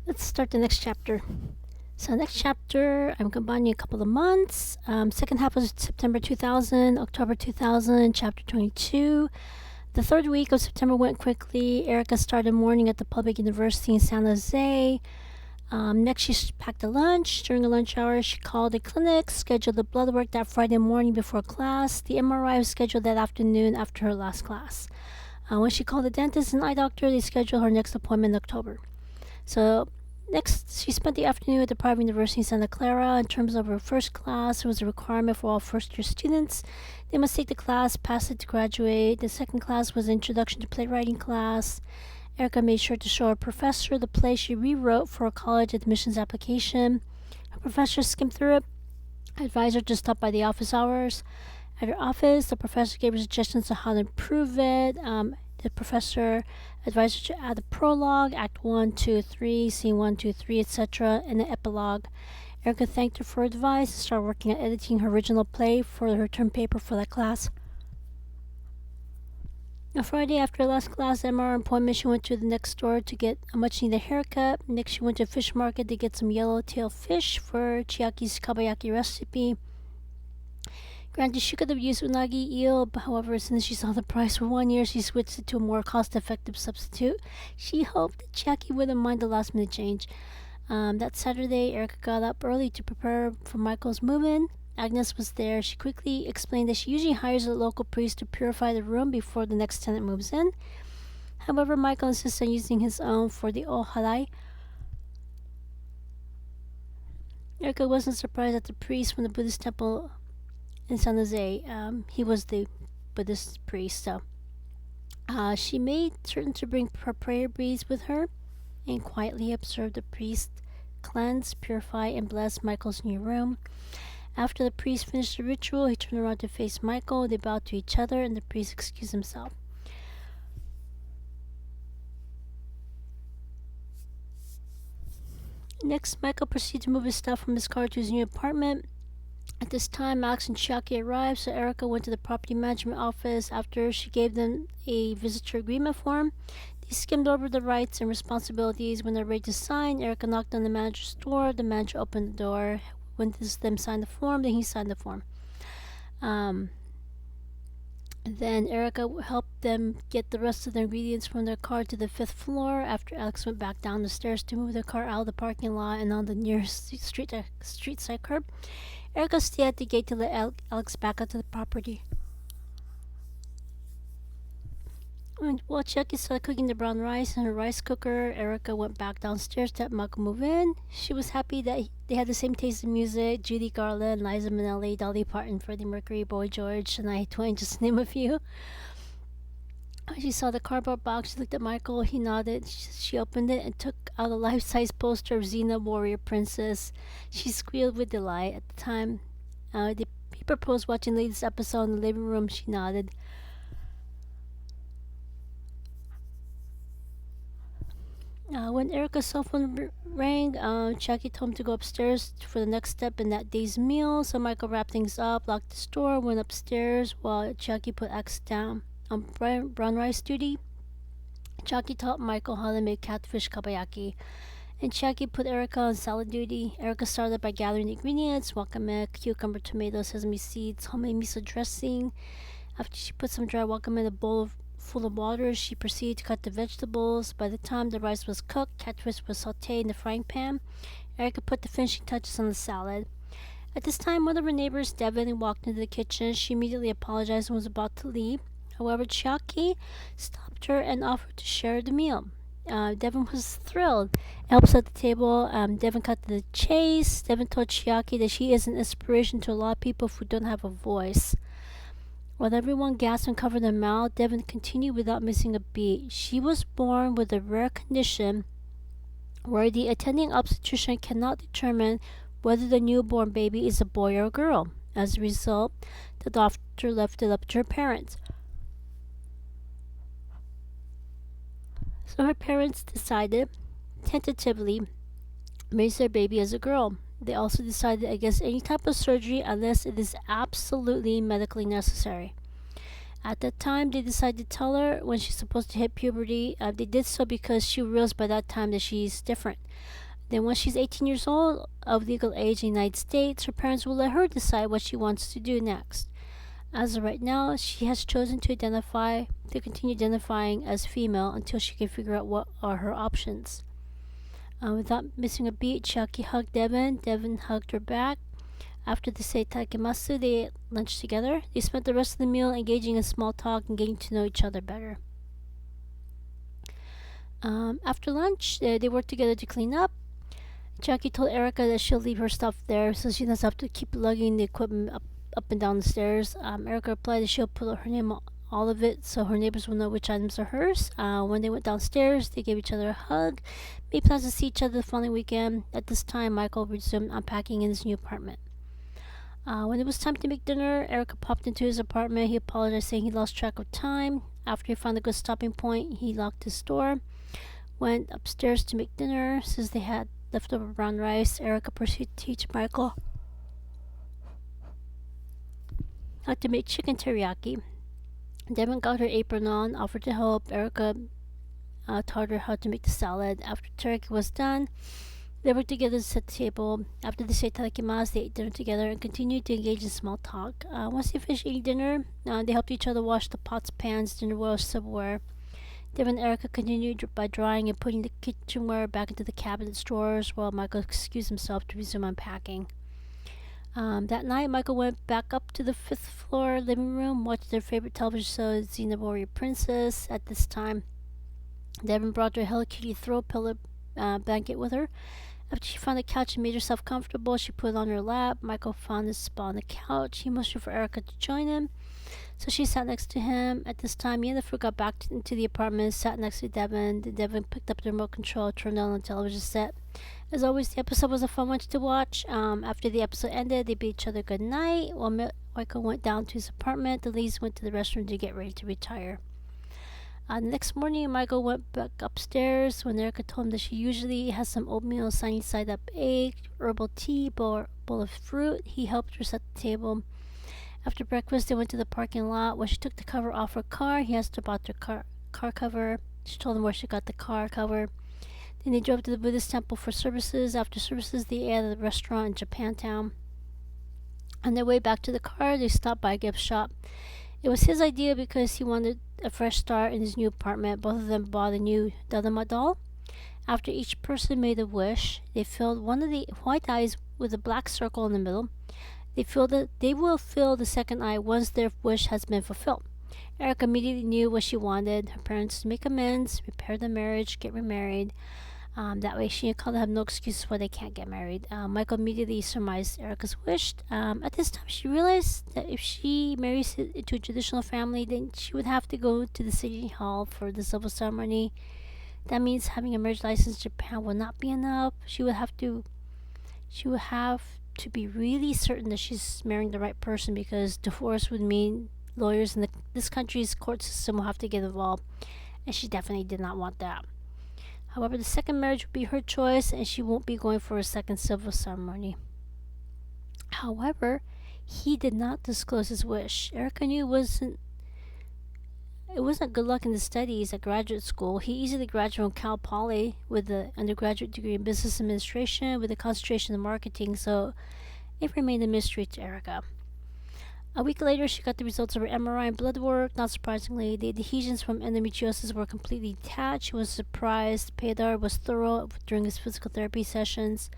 Let's start the next chapter. So next chapter, I'm combining a couple of months. Second half was September 2000, October 2000, chapter 22. The third week of September went quickly. Erica started morning at the public university in San Jose. Next, she packed a lunch. During a lunch hour, she called a clinic, scheduled the blood work that Friday morning before class. The MRI was scheduled that afternoon after her last class. When she called the dentist and eye doctor, they scheduled her next appointment in October. So next, she spent the afternoon at the private university in Santa Clara. In terms of her first class, it was a requirement for all first-year students. They must take the class, pass it to graduate. The second class was an introduction to playwriting class. Erica made sure to show her professor the play she rewrote for a college admissions application. Her professor skimmed through it, advised her to stop by the office hours. At her office, the professor gave her suggestions on how to improve it. The professor advised her to add a prologue, Act 1, 2, 3, Scene 1, 2, 3, etc., and an epilogue. Erica thanked her for advice and started working on editing her original play for her term paper for that class. On Friday, after her last class MR appointment, she went to the next store to get a much-needed haircut. Next, she went to a fish market to get some yellowtail fish for Chiaki's kabayaki recipe. Granted, she could have used unagi eel, but however, as soon as she saw the price for 1 year, she switched it to a more cost-effective substitute. She hoped that Chiaki wouldn't mind the last-minute change. That Saturday, Erica got up early to prepare for Michael's move-in. Agnes was there. She quickly explained that she usually hires a local priest to purify the room before the next tenant moves in. However, Michael insists on using his own for the ohalai. Erica wasn't surprised that the priest from the Buddhist temple in San Jose, he was the Buddhist priest, so she made certain to bring her prayer beads with her and quietly observed the priest cleanse, purify, and bless Michael's new room. After the priest finished the ritual, he turned around to face Michael. They bowed to each other, and the priest excused himself. Next, Michael proceeded to move his stuff from his car to his new apartment. At this time, Alex and Chiaki arrived, so Erica went to the property management office. After she gave them a visitor agreement form, they skimmed over the rights and responsibilities. When they're ready to sign, Erica knocked on the manager's door. The manager opened the door. When them signed the form, then he signed the form. Then Erica helped them get the rest of the ingredients from their car to the 5th floor. After Alex went back down the stairs to move their car out of the parking lot and on the nearest street side curb, Erica stayed at the gate to let Alex back onto the property. While Chiaki started cooking the brown rice in her rice cooker, Erica went back downstairs to help Michael move in. She was happy that they had the same taste in music: Judy Garland, Liza Minnelli, Dolly Parton, Freddie Mercury, Boy George, Shania Twain, just to name a few. When she saw the cardboard box, she looked at Michael. He nodded. She opened it and took out a life-size poster of Xena, Warrior Princess. She squealed with delight. At the time he proposed watching the latest episode in the living room, she nodded. When Erica's cell phone rang, Jackie told him to go upstairs for the next step in that day's meal. So Michael wrapped things up, locked the door, went upstairs while Jackie put X down on brown rice duty. Jackie taught Michael how to make catfish kabayaki, and Jackie put Erica on salad duty. Erica started by gathering the ingredients: wakame, cucumber, tomatoes, sesame seeds, homemade miso dressing. After she put some dry wakame in a bowl full of water, she proceeded to cut the vegetables. By the time the rice was cooked, catfish was sauteed in the frying pan. Erica put the finishing touches on the salad. At this time, one of her neighbors, Devin, walked into the kitchen. She immediately apologized and was about to leave. However, Chiaki stopped her and offered to share the meal. Devin was thrilled. Helps at the table. Devin cut to the chase. Devin told Chiaki that she is an inspiration to a lot of people who don't have a voice. While everyone gasped and covered their mouth, Devin continued without missing a beat. She was born with a rare condition where the attending obstetrician cannot determine whether the newborn baby is a boy or a girl. As a result, the doctor left it up to her parents. So her parents decided, tentatively, raise their baby as a girl. They also decided against any type of surgery unless it is absolutely medically necessary. At that time, they decided to tell her when she's supposed to hit puberty. They did so because she realized by that time that she's different. Then, when she's 18 years old, of legal age in the United States, her parents will let her decide what she wants to do next. As of right now, she has chosen to continue identifying as female until she can figure out what are her options. Without missing a beat, Chucky hugged Devin. Devin hugged her back. After the seitaikimasu, they ate lunch together. They spent the rest of the meal engaging in small talk and getting to know each other better. After lunch, they worked together to clean up. Jackie told Erica that she'll leave her stuff there so she doesn't have to keep lugging the equipment up and down the stairs. Erica replied that she'll put her name on all of it so her neighbors will know which items are hers. When they went downstairs, they gave each other a hug, made plans to see each other the following weekend. At this time, Michael resumed unpacking in his new apartment. When it was time to make dinner, Erica popped into his apartment. He apologized, saying he lost track of time. After he found a good stopping point, he locked his door, went upstairs to make dinner. Since they had leftover brown rice, Erica proceeded to teach Michael how to make chicken teriyaki. Devin got her apron on, offered to help. Erica taught her how to make the salad. After teriyaki was done, they worked together to set the table. After they said itadakimasu, they ate dinner together and continued to engage in small talk. Once they finished eating dinner, they helped each other wash the pots, pans, dinnerware, silverware. Devin and Erica continued by drying and putting the kitchenware back into the cabinet drawers while Michael excused himself to resume unpacking. That night, Michael went back up to the fifth floor living room, watched their favorite television show, Xena Warrior Princess. At this time, Devin brought her Hello Kitty throw pillow blanket with her. After she found the couch and made herself comfortable, she put it on her lap. Michael found his spot on the couch. He motioned for Erica to join him, so she sat next to him. At this time, Yennefer got back into the apartment, sat next to Devin. Devin picked up the remote control, turned on the television set. As always, the episode was a fun one to watch. After the episode ended, they bid each other good night. While Michael went down to his apartment, the Lees went to the restroom to get ready to retire. The next morning, Michael went back upstairs when Erica told him that she usually has some oatmeal, sunny side up egg, herbal tea, bowl of fruit. He helped her set the table. After breakfast, they went to the parking lot. When she took the cover off her car, he asked her about their car cover. She told him where she got the car cover. Then they drove to the Buddhist temple for services. After services, they ate at a restaurant in Japantown. On their way back to the car, they stopped by a gift shop. It was his idea because he wanted a fresh start in his new apartment. Both of them bought a new Dodoma doll. After each person made a wish, they filled one of the white eyes with a black circle in the middle. They will fill the second eye once their wish has been fulfilled. Erica immediately knew what she wanted. Her parents to make amends, repair the marriage, get remarried. That way she and Colin have no excuses why they can't get married. Michael immediately surmised Erica's wish. At this time, she realized that if she marries into a traditional family, then she would have to go to the city hall for the civil ceremony. That means having a marriage license in Japan will not be enough. She would have to be really certain that she's marrying the right person, because divorce would mean lawyers in this country's court system will have to get involved, and she definitely did not want that. However, the second marriage would be her choice, and she won't be going for a second civil ceremony. However, he did not disclose his wish. Erica knew it wasn't good luck in the studies at graduate school. He easily graduated from Cal Poly with an undergraduate degree in business administration with a concentration in marketing, so it remained a mystery to Erica. A week later, she got the results of her MRI and blood work. Not surprisingly, the adhesions from endometriosis were completely detached. She was surprised. Pedar was thorough during his physical therapy sessions.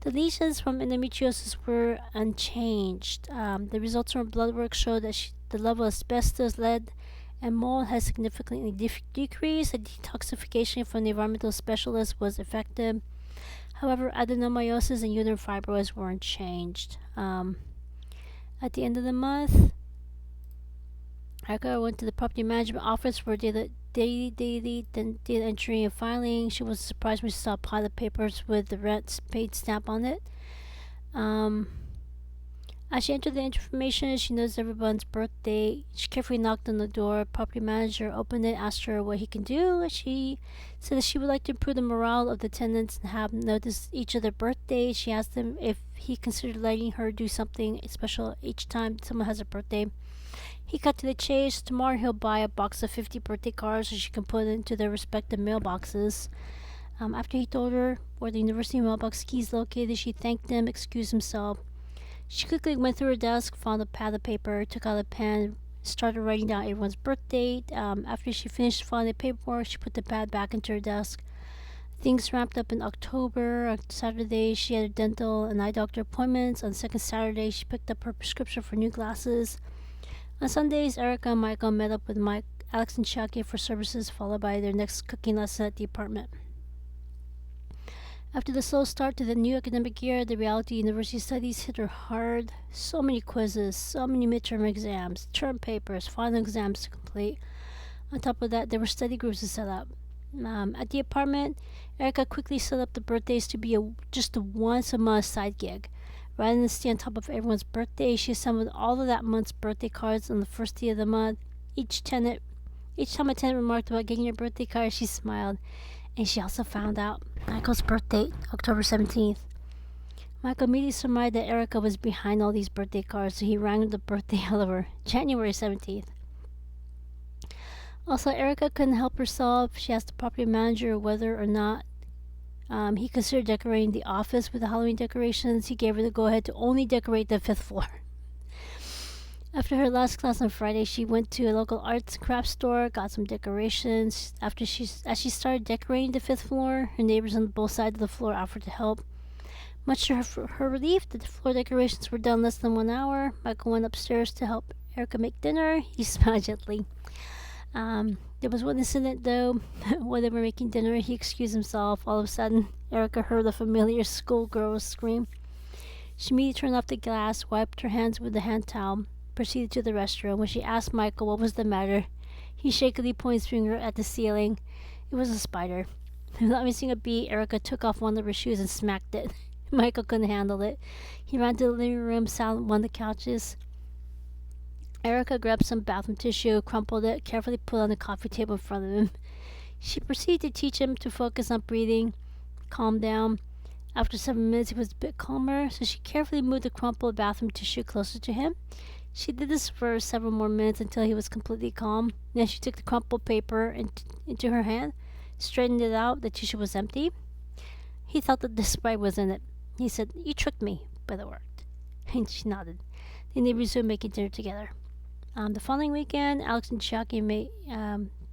The lesions from endometriosis were unchanged. The results from her blood work showed that the level of asbestos, lead, and mold had significantly decreased. A detoxification from the environmental specialist was effective. However, adenomyosis and uterine fibroids weren't changed. At the end of the month, Erica went to the property management office for daily data entry and filing. She was surprised when she saw a pile of papers with the rent paid stamp on it. As she entered the information, she noticed everyone's birthday. She carefully knocked on the door. Property manager opened it, asked her what he can do. She said that she would like to improve the morale of the tenants and have notice each of their birthdays. She asked him if he considered letting her do something special each time someone has a birthday. He cut to the chase. Tomorrow he'll buy a box of 50 birthday cards so she can put it into their respective mailboxes. After he told her where the university mailbox keys located, she thanked him, excused himself. She quickly went through her desk, found a pad of paper, took out a pen, started writing down everyone's birth date. After she finished filing the paperwork, she put the pad back into her desk. Things ramped up in October. On Saturday, she had dental and eye doctor appointments. On the second Saturday, she picked up her prescription for new glasses. On Sundays, Erica and Michael met up with Alex, and Chucky for services, followed by their next cooking lesson at the apartment. After the slow start to the new academic year, the reality university studies hit her hard. So many quizzes, so many midterm exams, term papers, final exams to complete. On top of that, there were study groups to set up. At the apartment, Erica quickly set up the birthdays to be just a once-a-month side gig. Rather than stay on top of everyone's birthday, she assembled all of that month's birthday cards on the first day of the month. Each time a tenant remarked about getting her birthday card, she smiled. And she also found out Michael's birthday, October 17th. Michael immediately surmised that Erica was behind all these birthday cards, so he rang the birthday out of her, January 17th. Also, Erica couldn't help herself. She asked the property manager whether or not he considered decorating the office with the Halloween decorations. He gave her the go-ahead to only decorate the 5th floor. After her last class on Friday, she went to a local arts and crafts store, got some decorations. As she started decorating the 5th floor, her neighbors on both sides of the floor offered to help. Much to her relief, the floor decorations were done less than 1 hour. Michael went upstairs to help Erica make dinner. He smiled gently. There was one incident, though. While they were making dinner, he excused himself. All of a sudden, Erica heard a familiar schoolgirl scream. She immediately turned off the gas, wiped her hands with a hand towel, proceeded to the restroom. When she asked Michael what was the matter, he shakily pointed his finger at the ceiling. It was a spider. Without missing a beat, Erica took off one of her shoes and smacked it. Michael couldn't handle it. He ran to the living room, sat on one of the couches. Erica grabbed some bathroom tissue, crumpled it, carefully put it on the coffee table in front of him. She proceeded to teach him to focus on breathing, calm down. After 7 minutes, he was a bit calmer, so she carefully moved the crumpled bathroom tissue closer to him. She did this for several more minutes until he was completely calm. Then she took the crumpled paper into her hand, straightened it out. The tissue was empty. He thought that the sprite was in it. He said, "You tricked me," but it worked. And she nodded. Then they resumed making dinner together. The following weekend, Alex and Chucky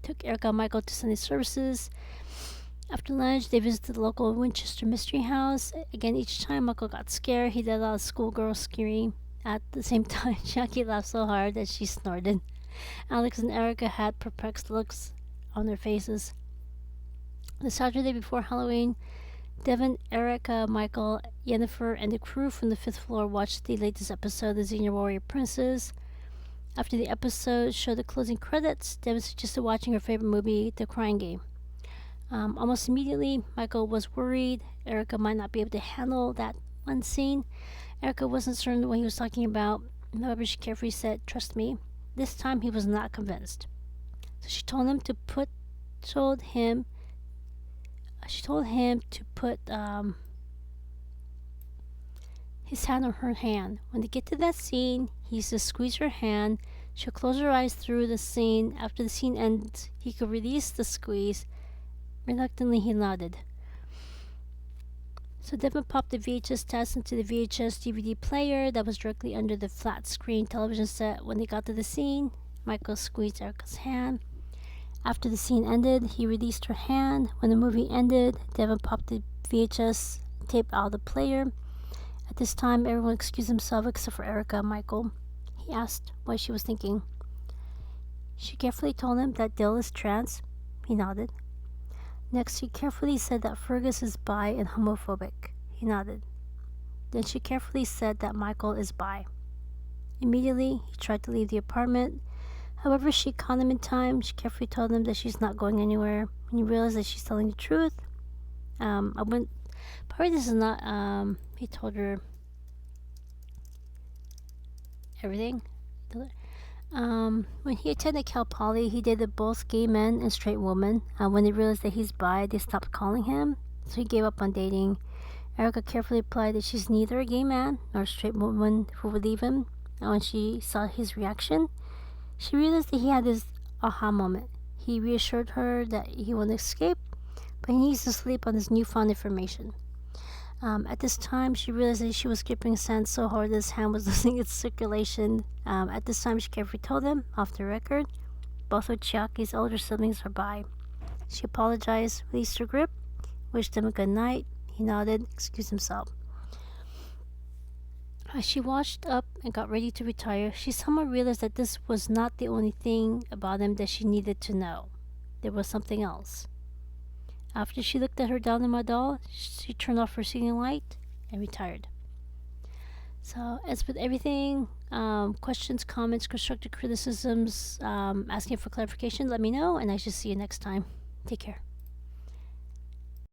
took Erica and Michael to Sunday services. After lunch, they visited the local Winchester Mystery House. Again, each time Michael got scared, he let out a schoolgirl scream. At the same time, Chucky laughed so hard that she snorted. Alex and Erica had perplexed looks on their faces. The Saturday before Halloween, Devin, Erica, Michael, Yennefer, and the crew from the 5th floor watched the latest episode of the Xena Warrior Princess. After the episode showed the closing credits, Devin suggested watching her favorite movie, The Crying Game. Almost immediately, Michael was worried Erica might not be able to handle that one scene. Erica wasn't certain what he was talking about. However, she carefully said, "Trust me." This time, he was not convinced. So she told him to put his hand on her hand. When they get to that scene, he says, "Squeeze her hand." She'll close her eyes through the scene. After the scene ends, he could release the squeeze. Reluctantly, he nodded. So Devin popped the VHS test into the VHS DVD player that was directly under the flat screen television set. When they got to the scene, Michael squeezed Erica's hand. After the scene ended, he released her hand. When the movie ended, Devin popped the VHS tape out of the player. At this time, everyone excused himself except for Erica and Michael. He asked what she was thinking. She carefully told him that Dill is trans. He nodded. Next, she carefully said that Fergus is bi and homophobic. He nodded. Then she carefully said that Michael is bi. Immediately, he tried to leave the apartment. However, she caught him in time. She carefully told him that she's not going anywhere. When he realized that she's telling the truth, this is not, he told her everything. When he attended Cal Poly, he dated both gay men and straight women. When they realized that he's bi, they stopped calling him, so he gave up on dating. Erica carefully replied that she's neither a gay man nor a straight woman who would leave him. When she saw his reaction, She realized that he had this aha moment. He reassured her that he won't escape, but he needs to sleep on this newfound information. At this time, she realized that she was gripping sand so hard that his hand was losing its circulation. At this time, she carefully told him, off the record, both of Chiaki's older siblings are by. She apologized, released her grip, wished him a good night. He nodded, excused himself. As she washed up and got ready to retire, she somehow realized that this was not the only thing about him that she needed to know. There was something else. After she looked at her down doll, she turned off her ceiling light and retired. So, as with everything, questions, comments, constructive criticisms, asking for clarification, let me know, and I shall see you next time. Take care.